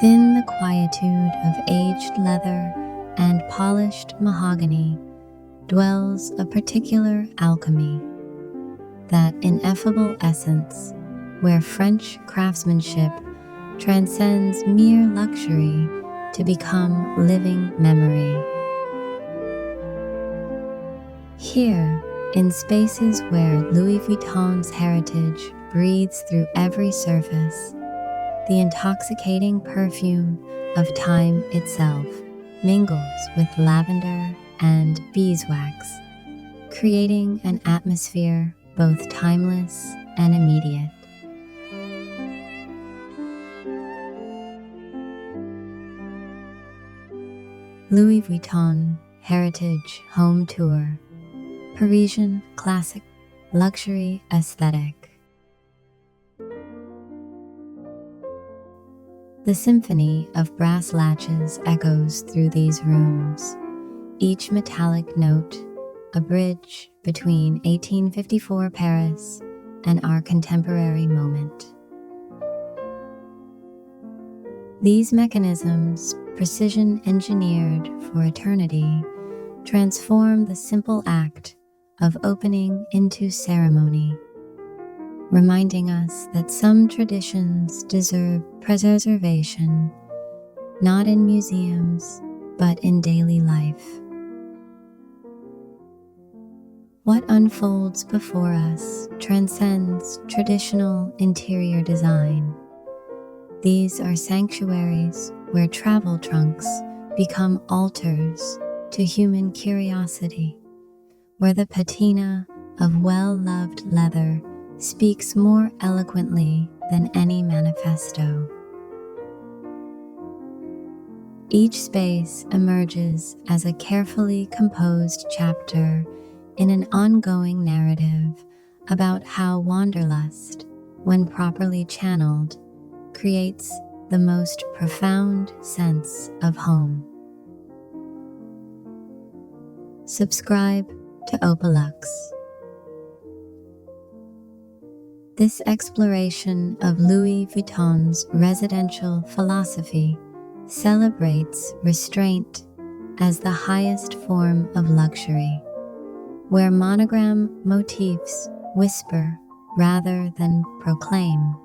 Within the quietude of aged leather and polished mahogany dwells a particular alchemy, that ineffable essence where French craftsmanship transcends mere luxury to become living memory. Here, in spaces where Louis Vuitton's heritage breathes through every surface, the intoxicating perfume of time itself mingles with lavender and beeswax, creating an atmosphere both timeless and immediate. Louis Vuitton Heritage Home Tour. Parisian classic luxury aesthetic. The symphony of brass latches echoes through these rooms, each metallic note a bridge between 1854 Paris and our contemporary moment. These mechanisms, precision engineered for eternity, transform the simple act of opening into ceremony, reminding us that some traditions deserve preservation, not in museums, but in daily life. What unfolds before us transcends traditional interior design. These are sanctuaries where travel trunks become altars to human curiosity, where the patina of well-loved leather speaks more eloquently than any manifesto. Each space emerges as a carefully composed chapter in an ongoing narrative about how wanderlust, when properly channeled, creates the most profound sense of home. Subscribe to Opalux. This exploration of Louis Vuitton's residential philosophy celebrates restraint as the highest form of luxury, where monogram motifs whisper rather than proclaim.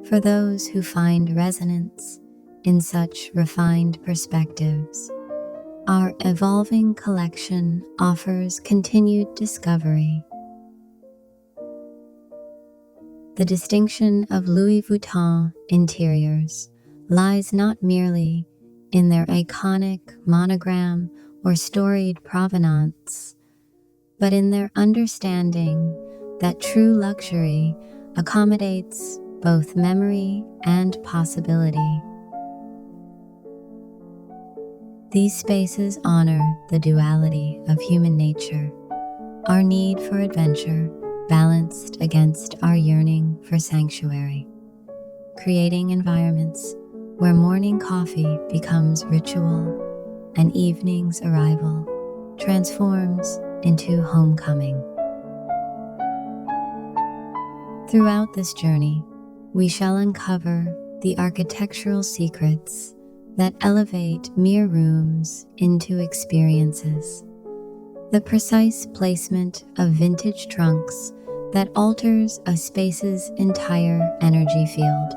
For those who find resonance in such refined perspectives, our evolving collection offers continued discovery. The distinction of Louis Vuitton interiors lies not merely in their iconic monogram or storied provenance, but in their understanding that true luxury accommodates both memory and possibility. These spaces honor the duality of human nature, our need for adventure balanced against our yearning for sanctuary, creating environments where morning coffee becomes ritual and evening's arrival transforms into homecoming. Throughout this journey, we shall uncover the architectural secrets that elevate mere rooms into experiences, the precise placement of vintage trunks that alters a space's entire energy field,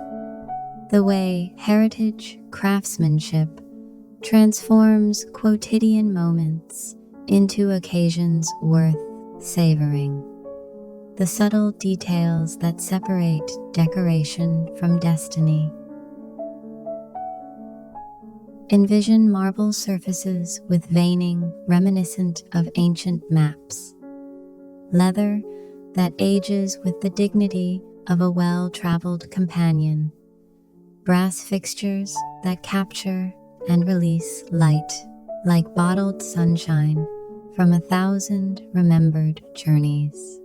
the way heritage craftsmanship transforms quotidian moments into occasions worth savoring, the subtle details that separate decoration from destiny. Envision marble surfaces with veining reminiscent of ancient maps, leather that ages with the dignity of a well-traveled companion, brass fixtures that capture and release light like bottled sunshine from 1,000 remembered journeys.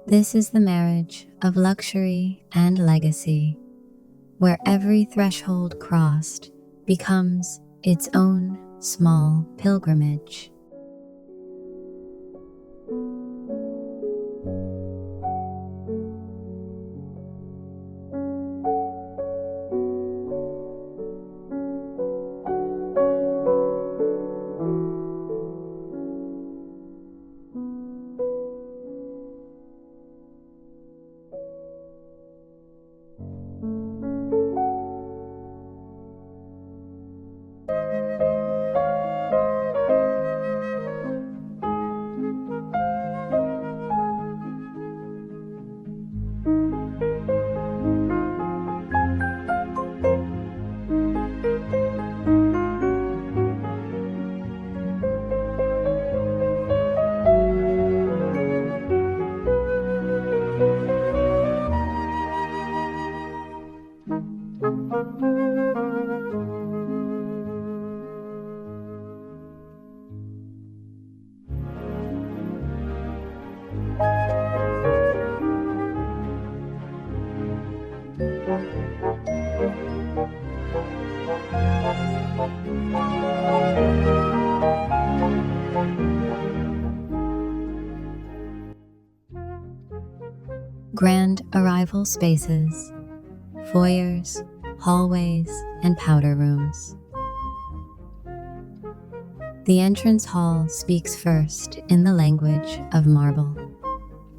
This is the marriage of luxury and legacy, where every threshold crossed becomes its own small pilgrimage. Grand arrival spaces, foyers, hallways, and powder rooms. The entrance hall speaks first in the language of marble,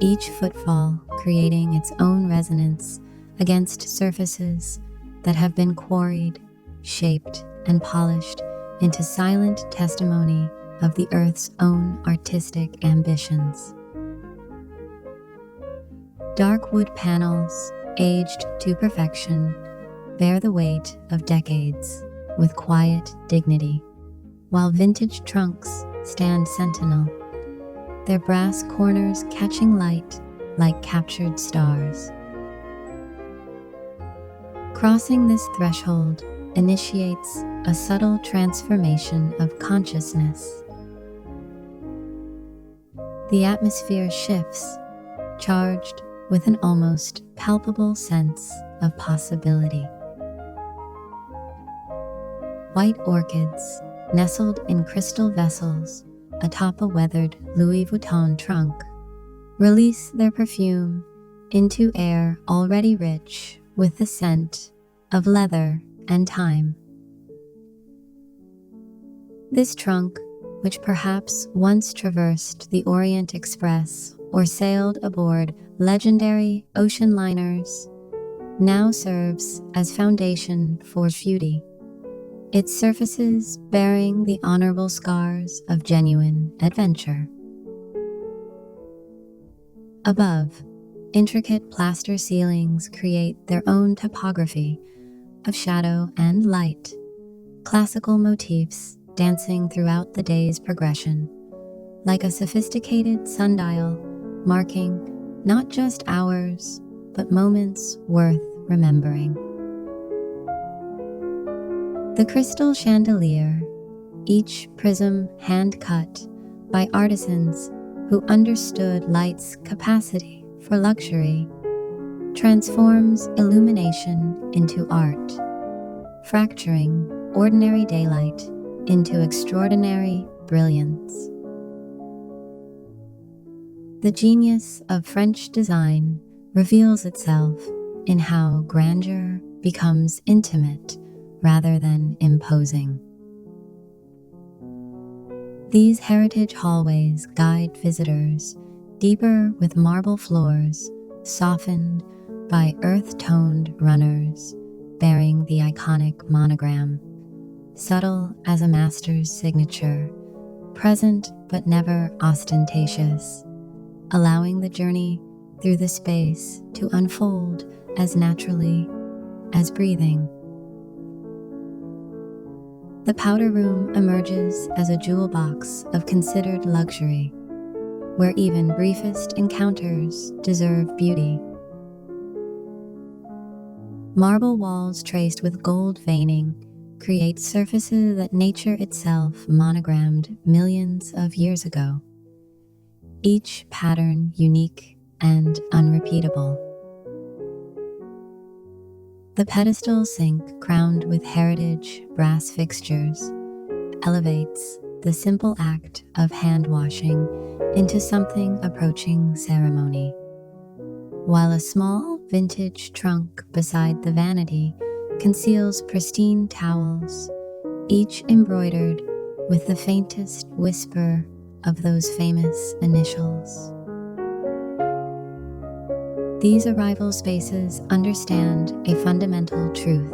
each footfall creating its own resonance against surfaces that have been quarried, shaped, and polished into silent testimony of the earth's own artistic ambitions. Dark wood panels, aged to perfection, bear the weight of decades with quiet dignity, while vintage trunks stand sentinel, their brass corners catching light like captured stars. Crossing this threshold initiates a subtle transformation of consciousness. The atmosphere shifts, charged with an almost palpable sense of possibility. White orchids, nestled in crystal vessels atop a weathered Louis Vuitton trunk, release their perfume into air already rich with the scent of leather and time. This trunk, which perhaps once traversed the Orient Express or sailed aboard legendary ocean liners, now serves as foundation for beauty, its surfaces bearing the honorable scars of genuine adventure. Above, intricate plaster ceilings create their own topography of shadow and light, classical motifs dancing throughout the day's progression, like a sophisticated sundial marking not just hours, but moments worth remembering. The crystal chandelier, each prism hand-cut by artisans who understood light's capacity for luxury, transforms illumination into art, fracturing ordinary daylight into extraordinary brilliance. The genius of French design reveals itself in how grandeur becomes intimate rather than imposing. These heritage hallways guide visitors deeper with marble floors softened by earth-toned runners bearing the iconic monogram, subtle as a master's signature, present but never ostentatious, allowing the journey through the space to unfold as naturally as breathing. The powder room emerges as a jewel box of considered luxury, where even briefest encounters deserve beauty. Marble walls traced with gold veining create surfaces that nature itself monogrammed millions of years ago, each pattern unique and unrepeatable. The pedestal sink, crowned with heritage brass fixtures, elevates the simple act of hand washing into something approaching ceremony, while a small vintage trunk beside the vanity conceals pristine towels, each embroidered with the faintest whisper of those famous initials. These arrival spaces understand a fundamental truth.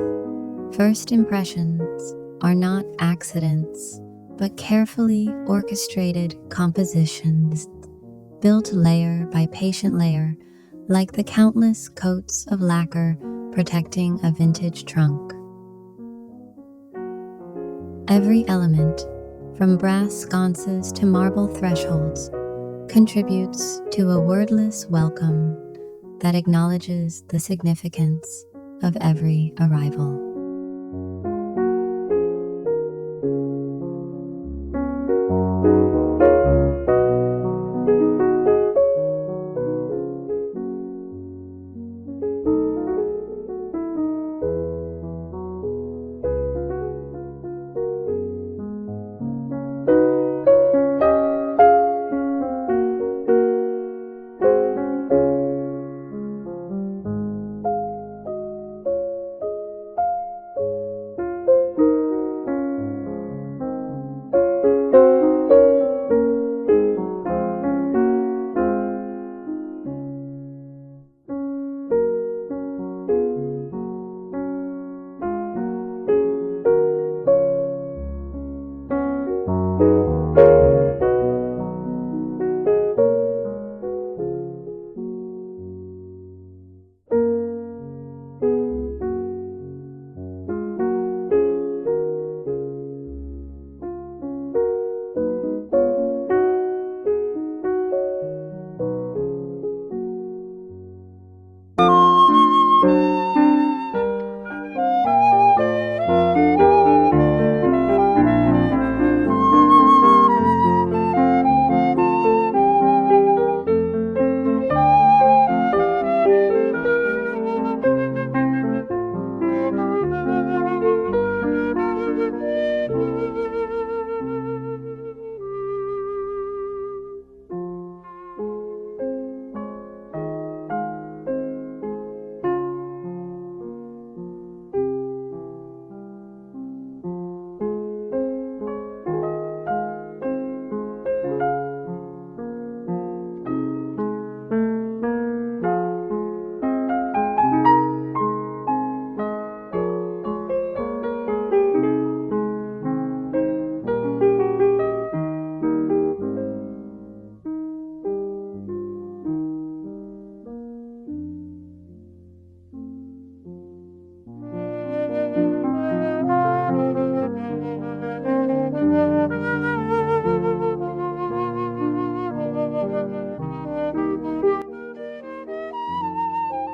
First impressions are not accidents, but carefully orchestrated compositions, built layer by patient layer, like the countless coats of lacquer protecting a vintage trunk. Every element, from brass sconces to marble thresholds, contributes to a wordless welcome that acknowledges the significance of every arrival.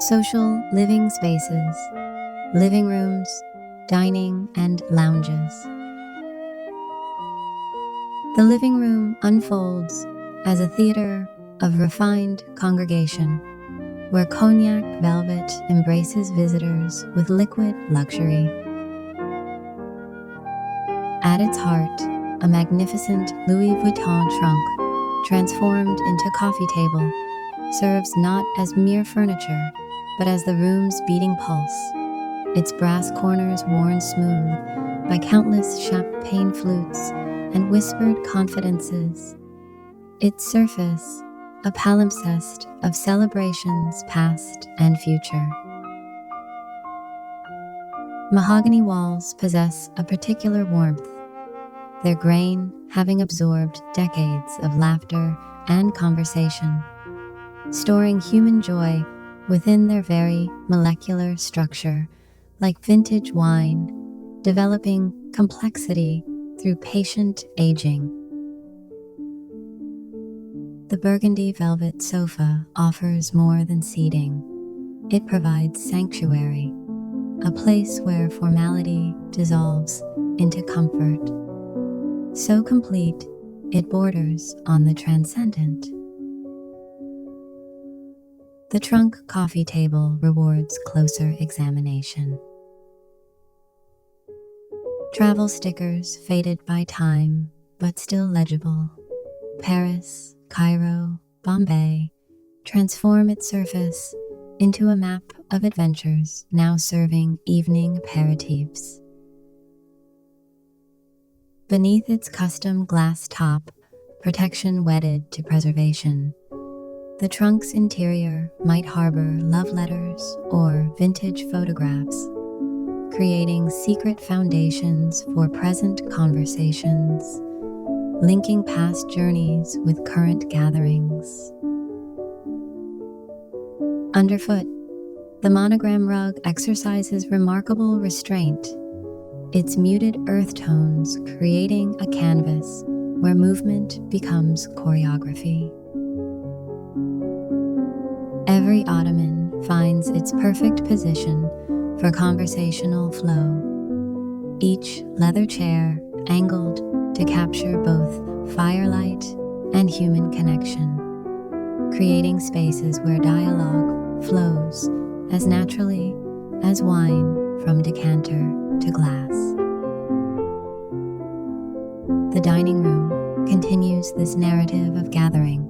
social living spaces, living rooms, dining, and lounges. The living room unfolds as a theater of refined congregation, where cognac velvet embraces visitors with liquid luxury. At its heart, a magnificent Louis Vuitton trunk, transformed into coffee table, serves not as mere furniture, but as the room's beating pulse, its brass corners worn smooth by countless champagne flutes and whispered confidences, its surface a palimpsest of celebrations past and future. Mahogany walls possess a particular warmth, their grain having absorbed decades of laughter and conversation, storing human joy within their very molecular structure, like vintage wine, developing complexity through patient aging. The burgundy velvet sofa offers more than seating. It provides sanctuary, a place where formality dissolves into comfort. So complete, it borders on the transcendent. The trunk coffee table rewards closer examination. Travel stickers faded by time, but still legible. Paris, Cairo, Bombay, transform its surface into a map of adventures now serving evening aperitifs. Beneath its custom glass top, protection wedded to preservation, the trunk's interior might harbor love letters or vintage photographs, creating secret foundations for present conversations, linking past journeys with current gatherings. Underfoot, the monogram rug exercises remarkable restraint, its muted earth tones creating a canvas where movement becomes choreography. Every ottoman finds its perfect position for conversational flow, each leather chair angled to capture both firelight and human connection, creating spaces where dialogue flows as naturally as wine from decanter to glass. The dining room continues this narrative of gathering,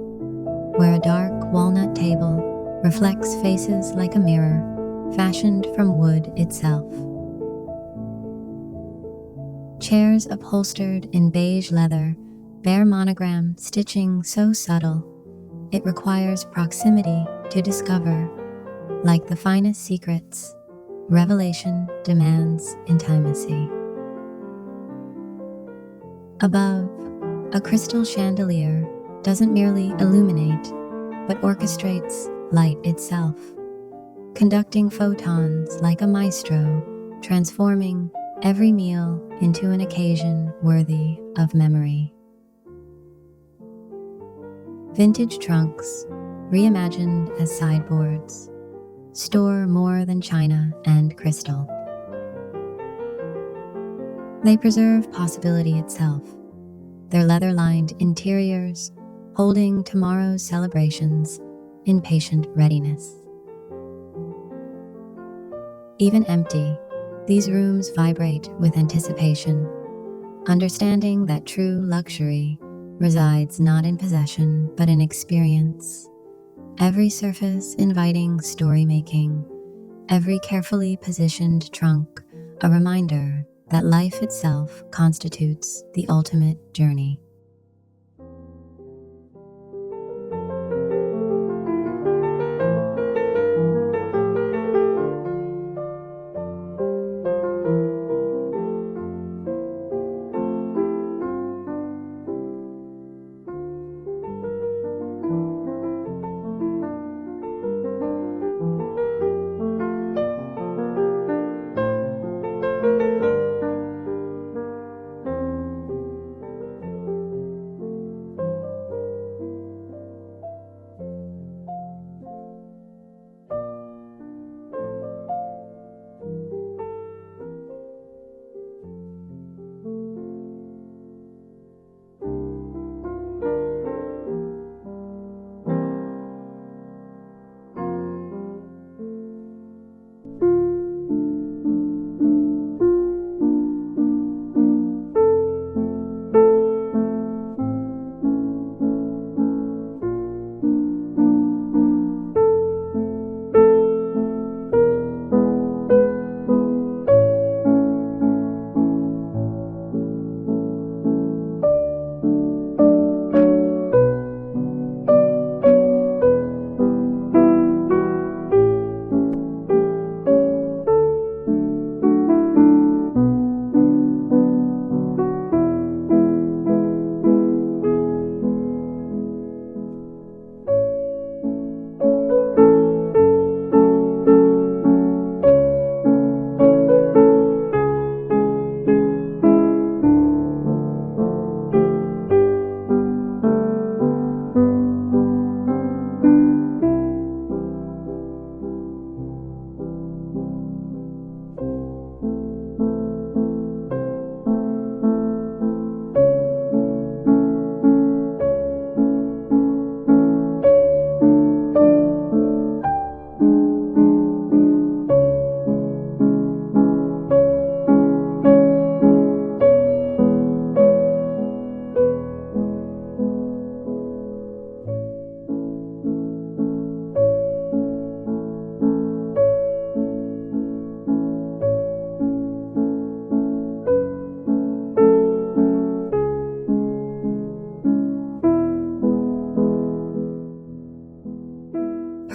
where a dark walnut table reflects faces like a mirror fashioned from wood itself. Chairs upholstered in beige leather bear monogram stitching so subtle, it requires proximity to discover. Like the finest secrets, revelation demands intimacy. Above, a crystal chandelier doesn't merely illuminate, but orchestrates light itself, conducting photons like a maestro, transforming every meal into an occasion worthy of memory. Vintage trunks, reimagined as sideboards, store more than china and crystal. They preserve possibility itself, their leather-lined interiors holding tomorrow's celebrations in patient readiness. Even empty, these rooms vibrate with anticipation, understanding that true luxury resides not in possession but in experience. Every surface inviting story-making, every carefully positioned trunk a reminder that life itself constitutes the ultimate journey.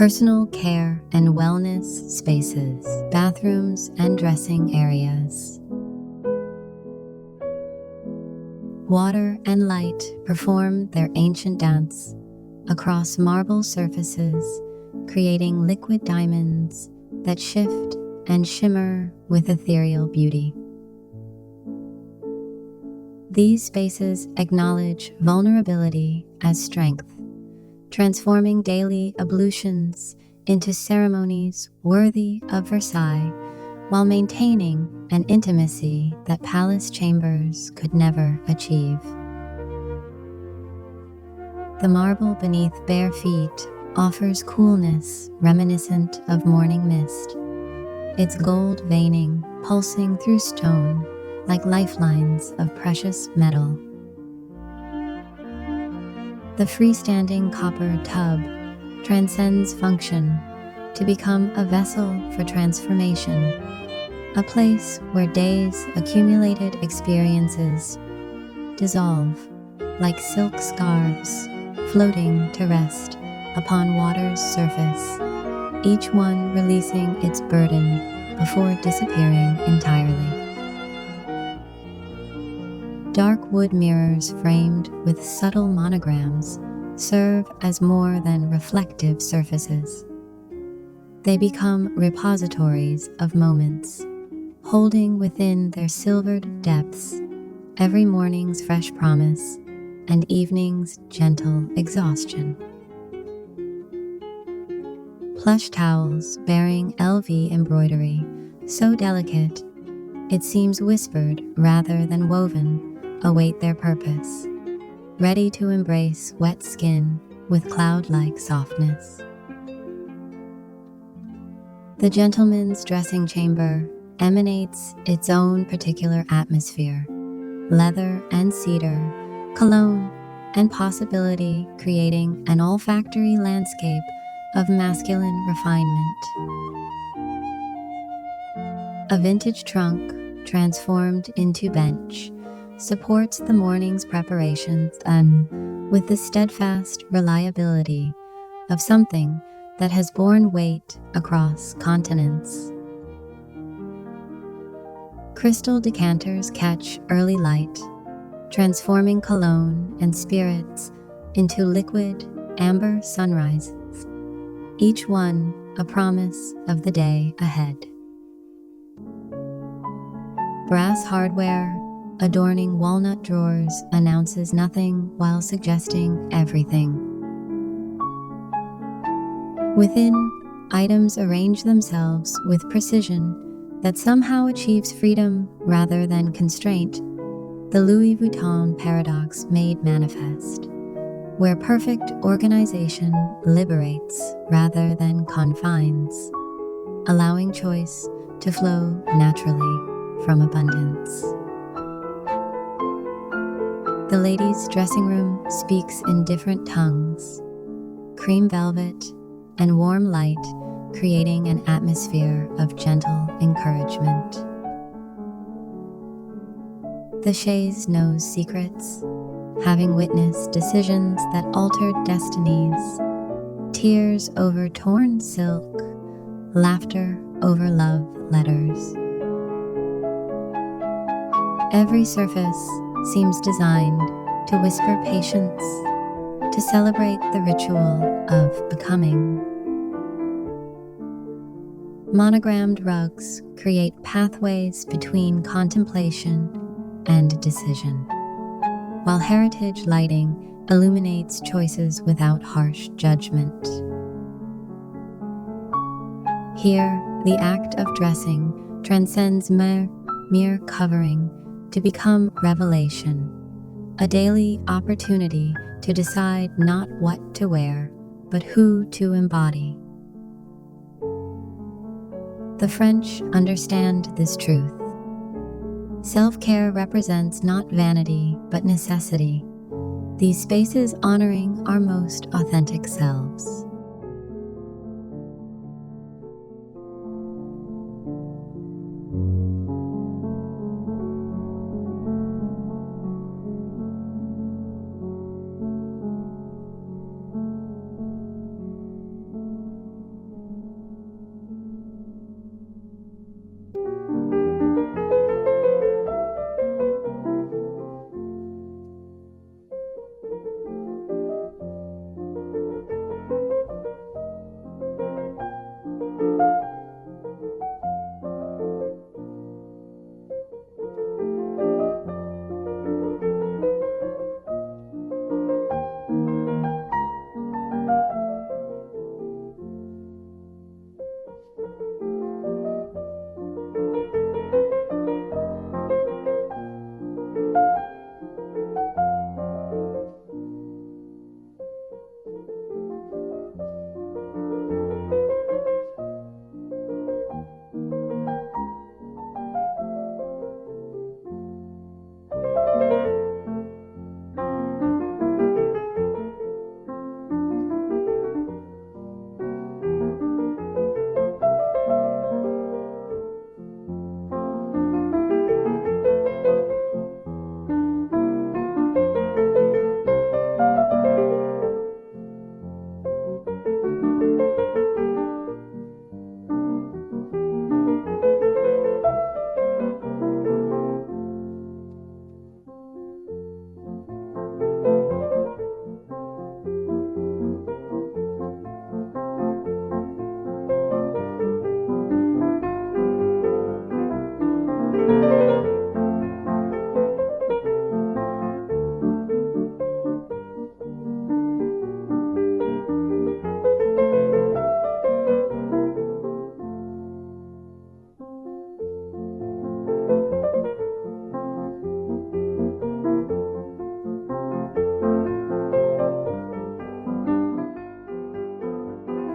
personal care and wellness spaces, bathrooms and dressing areas. Water and light perform their ancient dance across marble surfaces, creating liquid diamonds that shift and shimmer with ethereal beauty. These spaces acknowledge vulnerability as strength, transforming daily ablutions into ceremonies worthy of Versailles, while maintaining an intimacy that palace chambers could never achieve. The marble beneath bare feet offers coolness reminiscent of morning mist, its gold veining pulsing through stone like lifelines of precious metal. The freestanding copper tub transcends function to become a vessel for transformation, a place where days' accumulated experiences dissolve like silk scarves floating to rest upon water's surface, each one releasing its burden before disappearing entirely. Dark wood mirrors framed with subtle monograms serve as more than reflective surfaces. They become repositories of moments, holding within their silvered depths every morning's fresh promise and evening's gentle exhaustion. Plush towels bearing LV embroidery, so delicate it seems whispered rather than woven, await their purpose, ready to embrace wet skin with cloud-like softness. The gentleman's dressing chamber emanates its own particular atmosphere, leather and cedar, cologne and possibility, creating an olfactory landscape of masculine refinement. A vintage trunk, transformed into bench, supports the morning's preparations and with the steadfast reliability of something that has borne weight across continents. Crystal decanters catch early light, transforming cologne and spirits into liquid amber sunrises, each one a promise of the day ahead. Brass hardware adorning walnut drawers announces nothing while suggesting everything. Within, items arrange themselves with precision that somehow achieves freedom rather than constraint, the Louis Vuitton paradox made manifest, where perfect organization liberates rather than confines, allowing choice to flow naturally from abundance. The ladies' dressing room speaks in different tongues, cream velvet and warm light creating an atmosphere of gentle encouragement. The chaise knows secrets, having witnessed decisions that altered destinies, tears over torn silk, laughter over love letters. Every surface seems designed to whisper patience, to celebrate the ritual of becoming. Monogrammed rugs create pathways between contemplation and decision, while heritage lighting illuminates choices without harsh judgment. Here, the act of dressing transcends mere covering to become revelation, a daily opportunity to decide not what to wear, but who to embody. The French understand this truth. Self-care represents not vanity, but necessity, these spaces honoring our most authentic selves.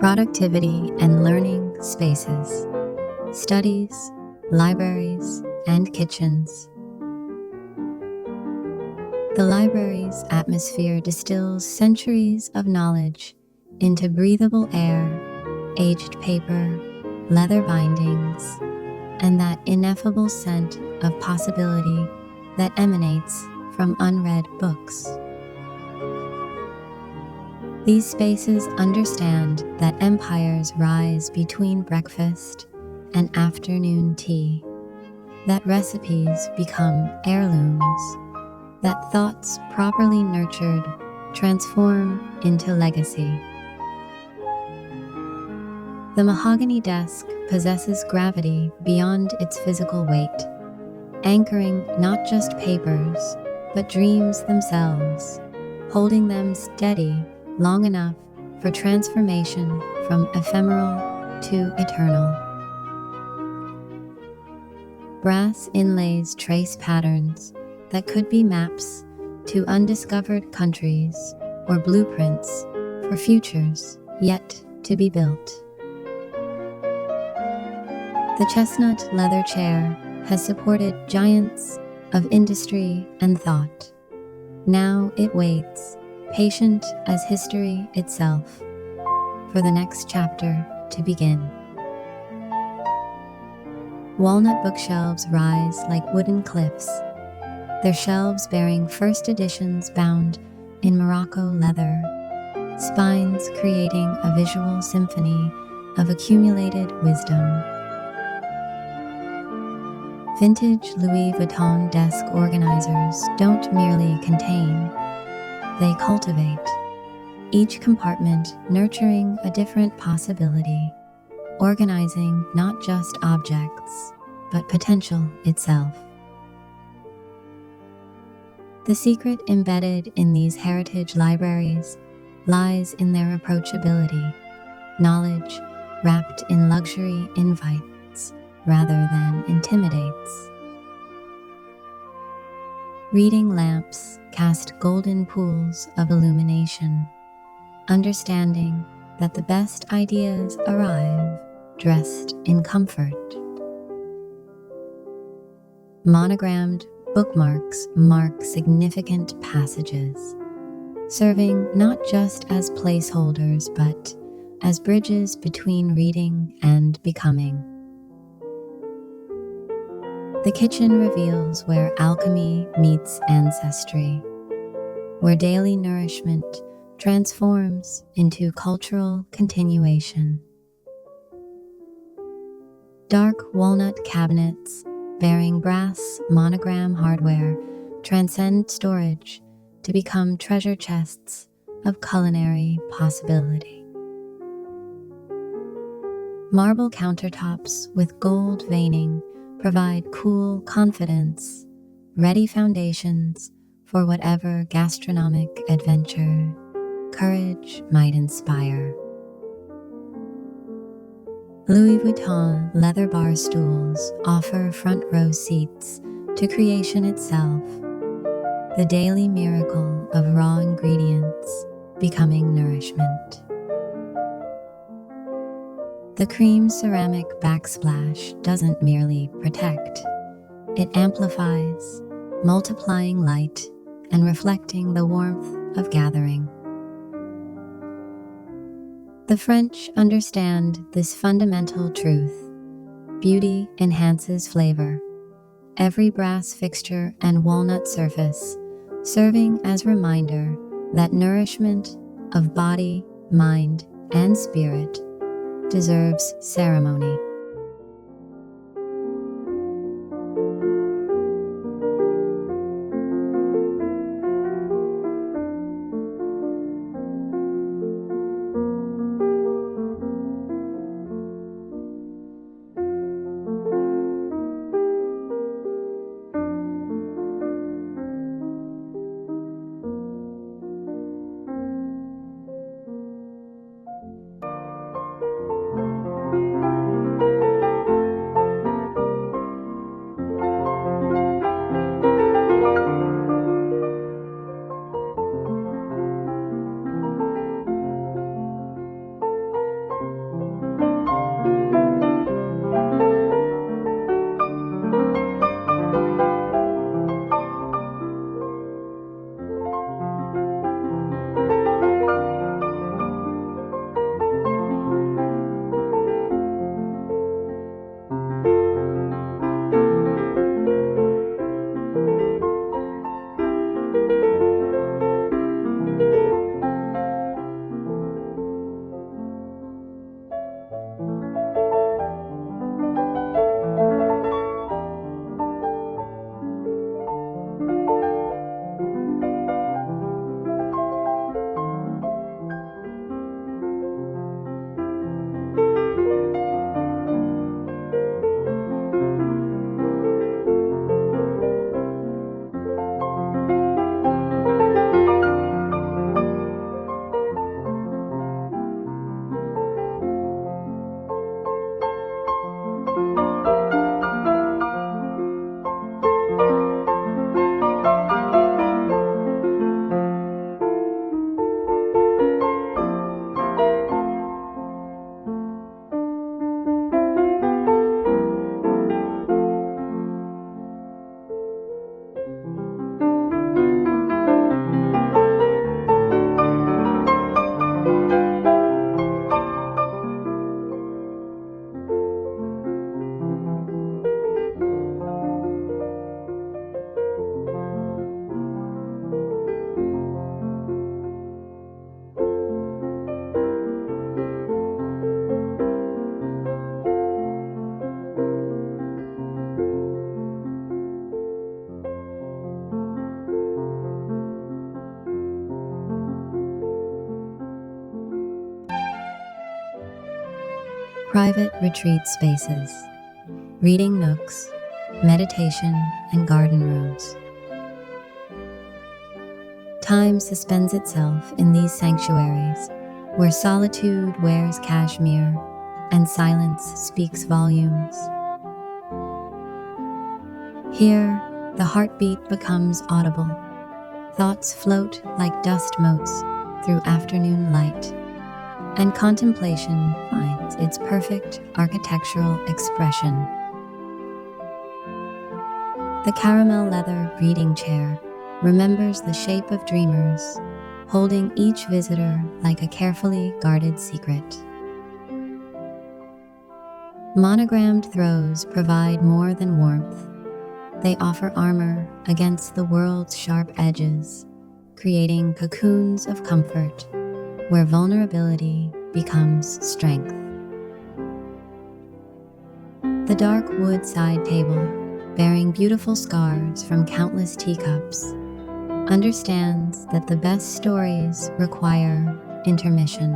productivity and learning spaces, studies, libraries, and kitchens. The library's atmosphere distills centuries of knowledge into breathable air, aged paper, leather bindings, and that ineffable scent of possibility that emanates from unread books. These spaces understand that empires rise between breakfast and afternoon tea, that recipes become heirlooms, that thoughts properly nurtured transform into legacy. The mahogany desk possesses gravity beyond its physical weight, anchoring not just papers, but dreams themselves, holding them steady long enough for transformation from ephemeral to eternal. Brass inlays trace patterns that could be maps to undiscovered countries or blueprints for futures yet to be built. The chestnut leather chair has supported giants of industry and thought. Now it waits, patient as history itself, for the next chapter to begin. Walnut bookshelves rise like wooden cliffs, their shelves bearing first editions bound in Morocco leather, spines creating a visual symphony of accumulated wisdom. Vintage Louis Vuitton desk organizers don't merely contain, they cultivate, each compartment nurturing a different possibility, organizing not just objects, but potential itself. The secret embedded in these heritage libraries lies in their approachability, knowledge wrapped in luxury invites rather than intimidates. Reading lamps cast golden pools of illumination, understanding that the best ideas arrive dressed in comfort. Monogrammed bookmarks mark significant passages, serving not just as placeholders but as bridges between reading and becoming. The kitchen reveals where alchemy meets ancestry, where daily nourishment transforms into cultural continuation. Dark walnut cabinets bearing brass monogram hardware transcend storage to become treasure chests of culinary possibility. Marble countertops with gold veining provide cool confidence, ready foundations for whatever gastronomic adventure courage might inspire. Louis Vuitton leather bar stools offer front row seats to creation itself, the daily miracle of raw ingredients becoming nourishment. The cream ceramic backsplash doesn't merely protect, it amplifies, multiplying light and reflecting the warmth of gathering. The French understand this fundamental truth. Beauty enhances flavor. Every brass fixture and walnut surface serving as reminder that nourishment of body, mind, and spirit deserves ceremony. private retreat spaces, reading nooks, meditation, and garden rooms. Time suspends itself in these sanctuaries, where solitude wears cashmere and silence speaks volumes. Here, the heartbeat becomes audible. Thoughts float like dust motes through afternoon light, and contemplation finds its perfect architectural expression. The caramel leather reading chair remembers the shape of dreamers, holding each visitor like a carefully guarded secret. Monogrammed throws provide more than warmth. They offer armor against the world's sharp edges, creating cocoons of comfort where vulnerability becomes strength. The dark wood side table, bearing beautiful scars from countless teacups, understands that the best stories require intermission,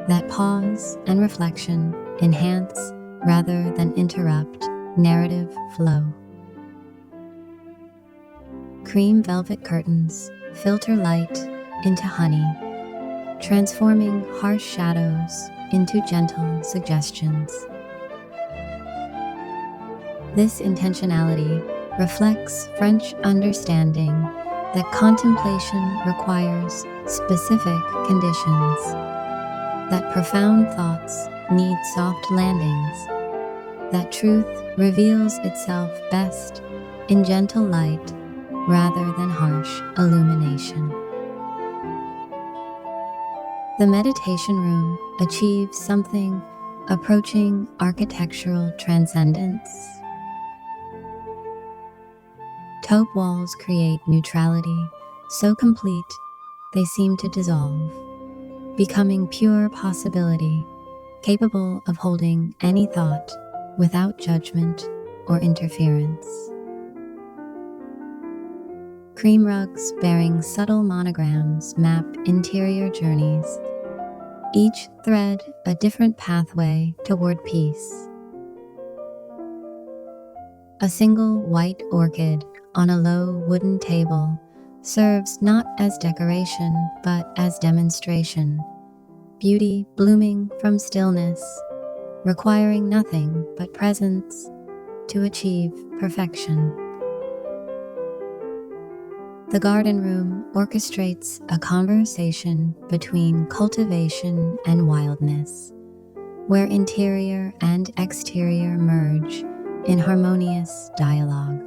that pause and reflection enhance rather than interrupt narrative flow. Cream velvet curtains filter light into honey, transforming harsh shadows into gentle suggestions. This intentionality reflects French understanding that contemplation requires specific conditions, that profound thoughts need soft landings, that truth reveals itself best in gentle light rather than harsh illumination. The meditation room achieves something approaching architectural transcendence. Taupe walls create neutrality so complete they seem to dissolve, becoming pure possibility, capable of holding any thought without judgment or interference. Cream rugs bearing subtle monograms map interior journeys, each thread a different pathway toward peace. A single white orchid on a low wooden table serves not as decoration but as demonstration, beauty blooming from stillness, requiring nothing but presence to achieve perfection. The garden room orchestrates a conversation between cultivation and wildness, where interior and exterior merge in harmonious dialogue.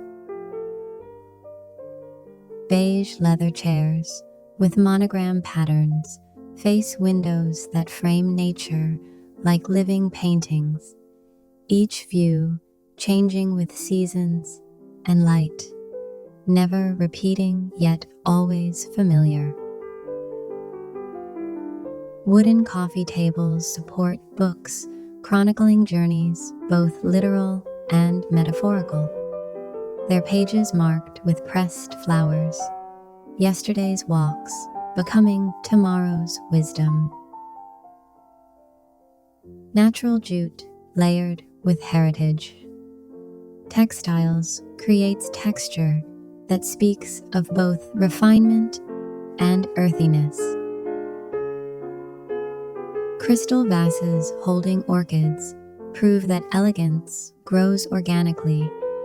Beige leather chairs with monogram patterns face windows that frame nature like living paintings, each view changing with seasons and light, never repeating yet always familiar. Wooden coffee tables support books chronicling journeys both literal and metaphorical, their pages marked with pressed flowers, yesterday's walks becoming tomorrow's wisdom. Natural jute layered with heritage. Textiles creates texture that speaks of both refinement and earthiness. Crystal vases holding orchids prove that elegance grows organically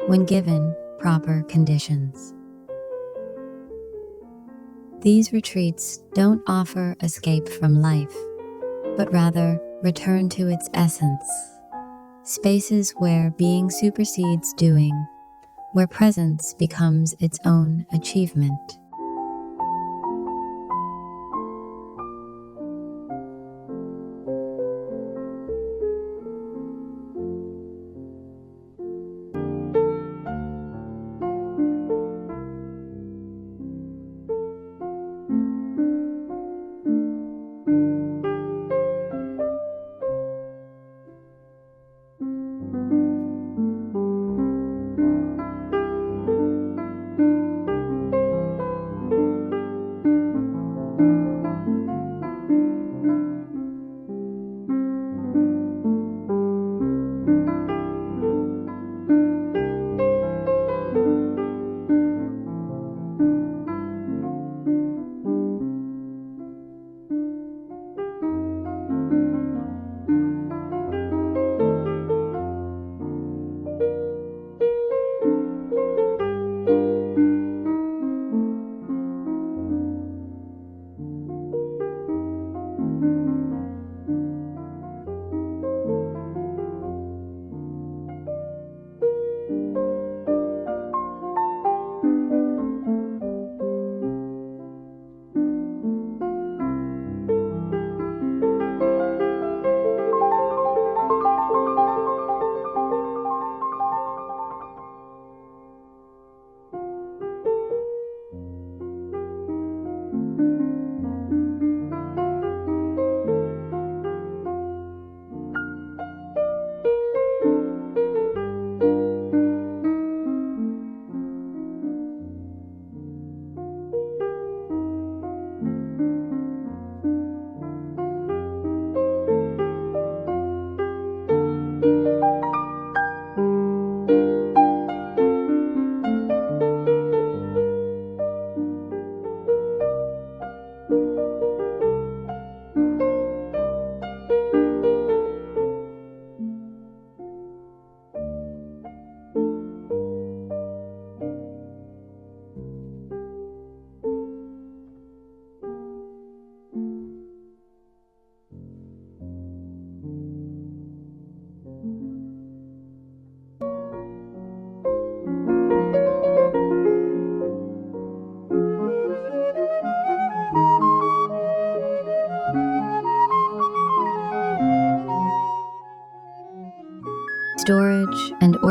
when given proper conditions. These retreats don't offer escape from life, but rather return to its essence. Spaces where being supersedes doing, where presence becomes its own achievement.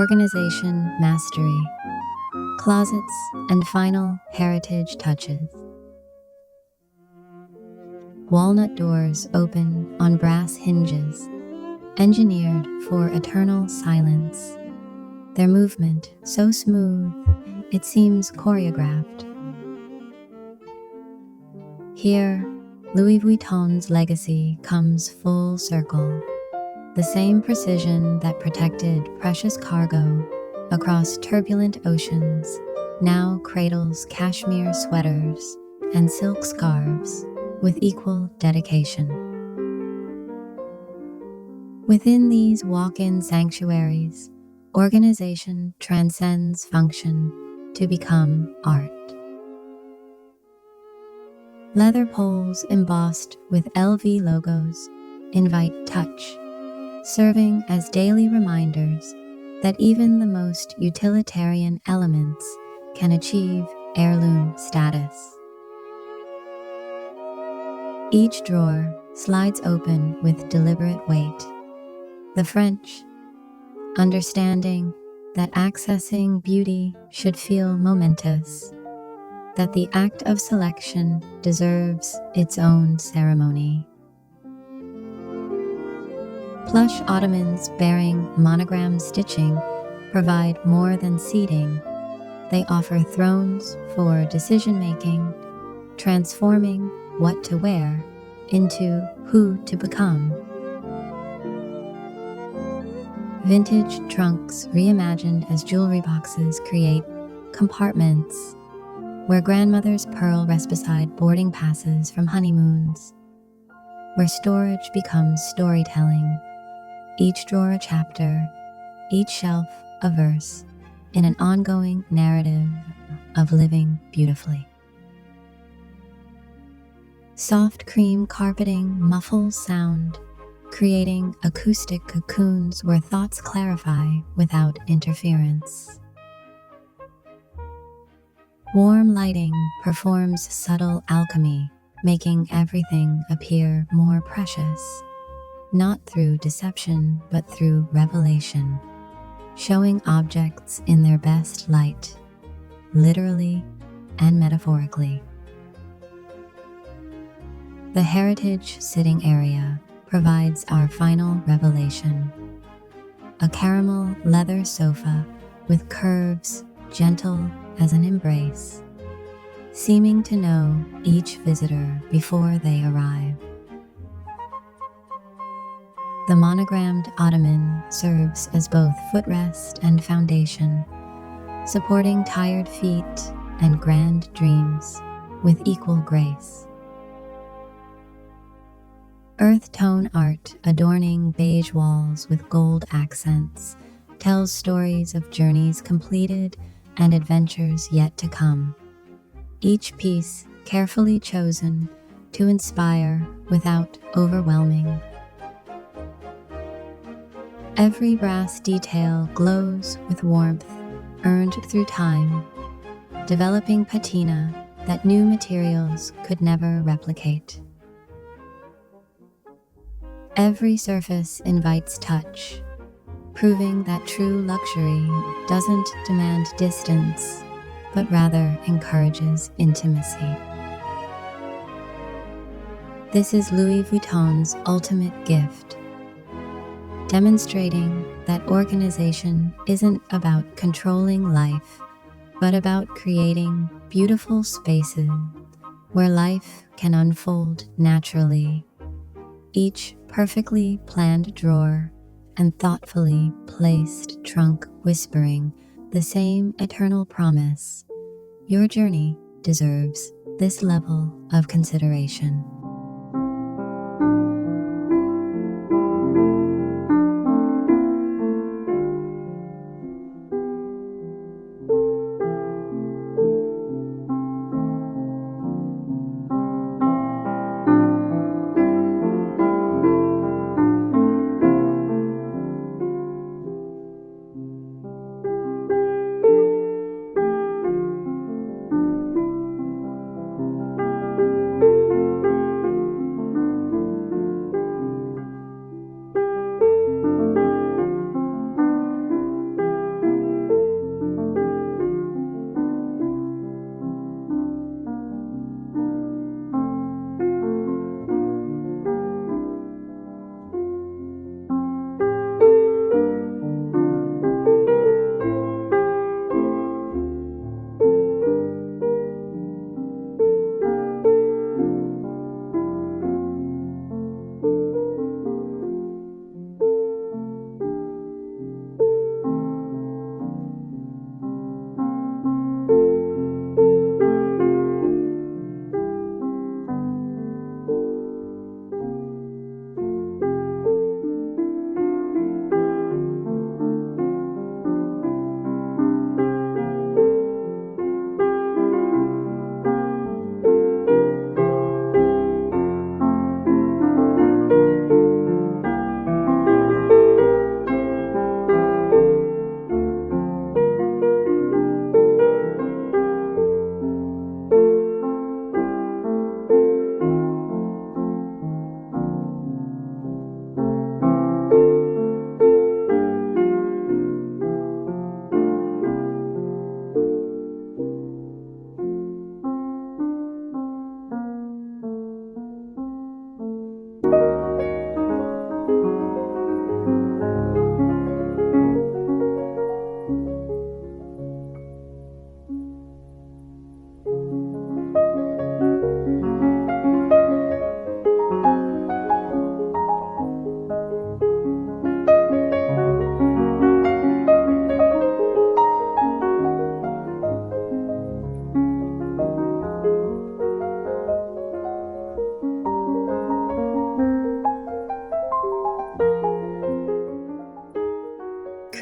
organization mastery, closets, and final heritage touches. Walnut doors open on brass hinges, engineered for eternal silence. Their movement so smooth, it seems choreographed. Here, Louis Vuitton's legacy comes full circle. The same precision that protected precious cargo across turbulent oceans now cradles cashmere sweaters and silk scarves with equal dedication. Within these walk-in sanctuaries, organization transcends function to become art. Leather poles embossed with LV logos invite touch, serving as daily reminders that even the most utilitarian elements can achieve heirloom status. Each drawer slides open with deliberate weight. The French, understanding that accessing beauty should feel momentous, that the act of selection deserves its own ceremony. Plush ottomans bearing monogram stitching provide more than seating. They offer thrones for decision-making, transforming what to wear into who to become. Vintage trunks reimagined as jewelry boxes create compartments where grandmothers pearl rest beside boarding passes from honeymoons, where storage becomes storytelling, each drawer a chapter, each shelf a verse, in an ongoing narrative of living beautifully. Soft cream carpeting muffles sound, creating acoustic cocoons where thoughts clarify without interference. Warm lighting performs subtle alchemy, making everything appear more precious, not through deception but through revelation, showing objects in their best light, literally and metaphorically. The heritage sitting area provides our final revelation. A caramel leather sofa with curves gentle as an embrace, seeming to know each visitor before they arrive. The monogrammed ottoman serves as both footrest and foundation, supporting tired feet and grand dreams with equal grace. Earth tone art adorning beige walls with gold accents tells stories of journeys completed and adventures yet to come. Each piece carefully chosen to inspire without overwhelming. Every brass detail glows with warmth earned through time, developing patina that new materials could never replicate. Every surface invites touch, proving that true luxury doesn't demand distance, but rather encourages intimacy. This is Louis Vuitton's ultimate gift, demonstrating that organization isn't about controlling life, but about creating beautiful spaces where life can unfold naturally. Each perfectly planned drawer and thoughtfully placed trunk whispering the same eternal promise: your journey deserves this level of consideration.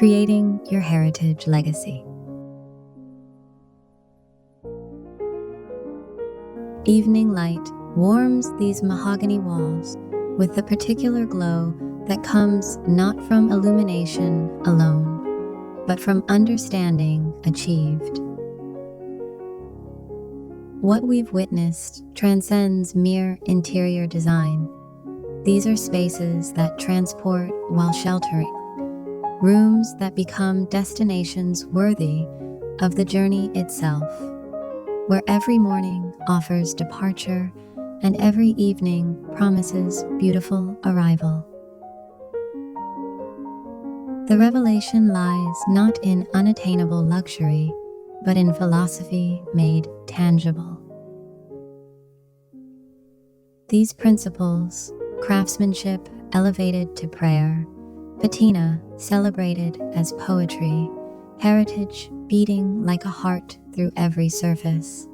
creating your heritage legacy. Evening light warms these mahogany walls with the particular glow that comes not from illumination alone, but from understanding achieved. What we've witnessed transcends mere interior design. These are spaces that transport while sheltering, rooms that become destinations worthy of the journey itself, where every morning offers departure and every evening promises beautiful arrival. The revelation lies not in unattainable luxury, but in philosophy made tangible. These principles, craftsmanship elevated to prayer, patina celebrated as poetry, heritage beating like a heart through every surface,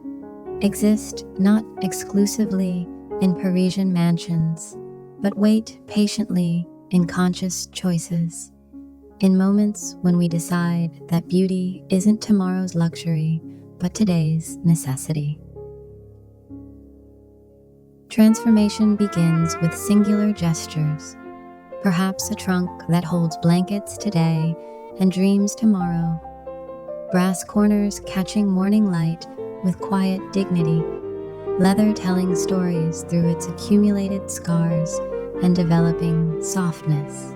exist not exclusively in Parisian mansions, but wait patiently in conscious choices, in moments when we decide that beauty isn't tomorrow's luxury, but today's necessity. Transformation begins with singular gestures, perhaps a trunk that holds blankets today and dreams tomorrow, brass corners catching morning light with quiet dignity, leather telling stories through its accumulated scars and developing softness.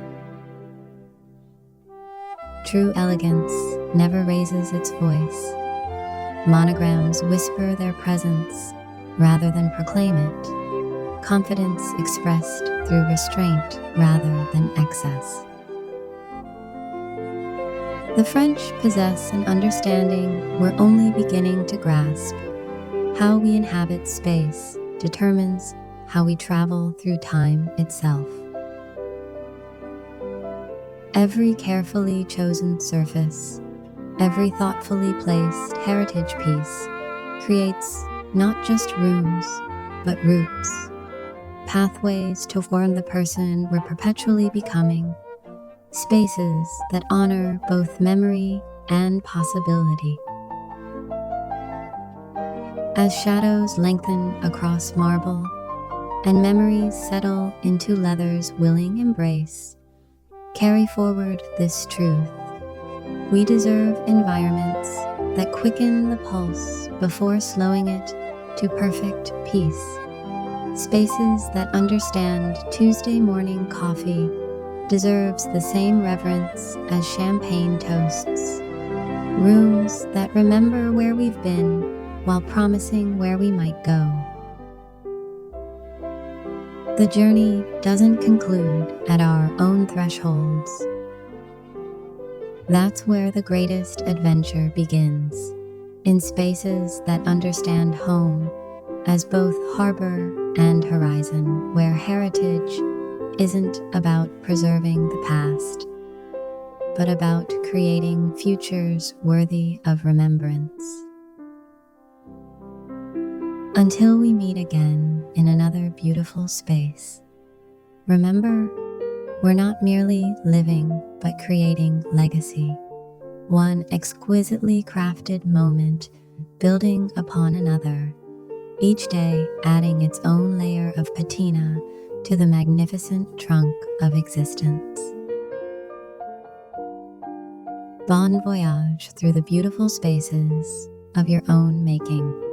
True elegance never raises its voice. Monograms whisper their presence rather than proclaim it. Confidence expressed through restraint rather than excess. The French possess an understanding we're only beginning to grasp. How we inhabit space determines how we travel through time itself. Every carefully chosen surface, every thoughtfully placed heritage piece creates not just rooms, but roots, pathways to form the person we're perpetually becoming, spaces that honor both memory and possibility. As shadows lengthen across marble and memories settle into leather's willing embrace, carry forward this truth. We deserve environments that quicken the pulse before slowing it to perfect peace. Spaces that understand Tuesday morning coffee deserves the same reverence as champagne toasts. Rooms that remember where we've been while promising where we might go. The journey doesn't conclude at our own thresholds. That's where the greatest adventure begins, in spaces that understand home as both harbor and horizon, where heritage isn't about preserving the past, but about creating futures worthy of remembrance. Until we meet again in another beautiful space, remember, we're not merely living, but creating legacy, one exquisitely crafted moment building upon another, each day adding its own layer of patina to the magnificent trunk of existence. Bon voyage through the beautiful spaces of your own making.